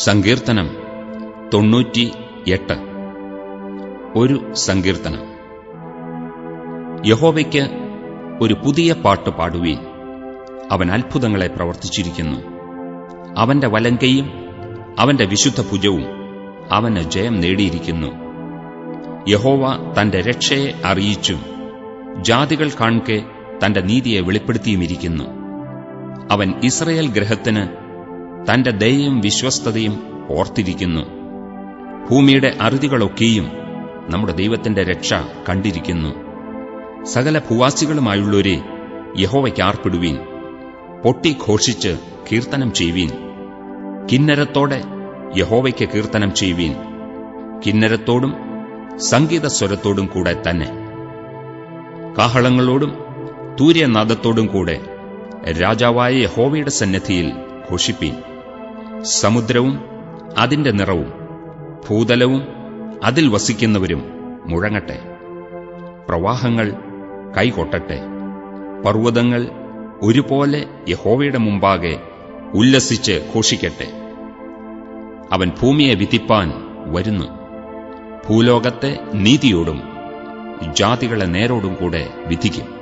സങ്കീർത്തനം 98. ഒരു സങ്കീർത്തനം. യഹോവയ്ക്ക് ഒരു പുതിയ പാട്ട് പാടുവീൻ. അവൻ അത്ഭുതങ്ങളെ പ്രവർത്തിച്ചിരിക്കുന്നു. അവന്റെ വലങ്കയും അവന്റെ വിശുദ്ധ ഭുജവും അവന് ജയം നേടിയിരിക്കുന്നു. യഹോവ തന്റെ രക്ഷയെ അറിയിച്ചും ജാതികൾ കാൺകെ തന്റെ നീതിയെ വെളിപ്പെടുത്തിയുമിരിക്കുന്നു. അവൻ ഇസ്രായേൽ ഗൃഹത്തിന് തന്റെ ദയയും വിശ്വസ്തതയും ഓർത്തിരിക്കുന്നു. ഭൂമിയുടെ അറുതികളൊക്കെയും നമ്മുടെ ദൈവത്തിന്റെ രക്ഷ കണ്ടിരിക്കുന്നു. സകല ഭൂവാസികളുമായുള്ളവരെ യഹോവയ്ക്ക് ആർപ്പിടുവീൻ. പൊട്ടിഘോഷിച്ച് കീർത്തനം ചെയ്യുവീൻ. കിന്നരത്തോടെ യഹോവയ്ക്ക് കീർത്തനം ചെയ്യുവീൻ. കിന്നരത്തോടും സംഗീതസ്വരത്തോടും കൂടെ തന്നെ. കാഹളങ്ങളോടും തൂര്യനാദത്തോടും കൂടെ രാജാവായ യഹോവയുടെ സന്നിധിയിൽ ഘോഷിപ്പീൻ. സമുദ്രവും അതിന്റെ നിറവും ഭൂതലവും അതിൽ വസിക്കുന്നവരും മുഴങ്ങട്ടെ. പ്രവാഹങ്ങൾ കൈകൊട്ടട്ടെ. പർവ്വതങ്ങൾ ഒരുപോലെ യഹോവയുടെ മുമ്പാകെ ഉല്ലസിച്ച് ഘോഷിക്കട്ടെ. അവൻ ഭൂമിയെ വിധിപ്പാൻ വരുന്നു. ഭൂലോകത്തെ നീതിയോടും ജാതികളെ നേരോടും കൂടെ വിധിക്കും.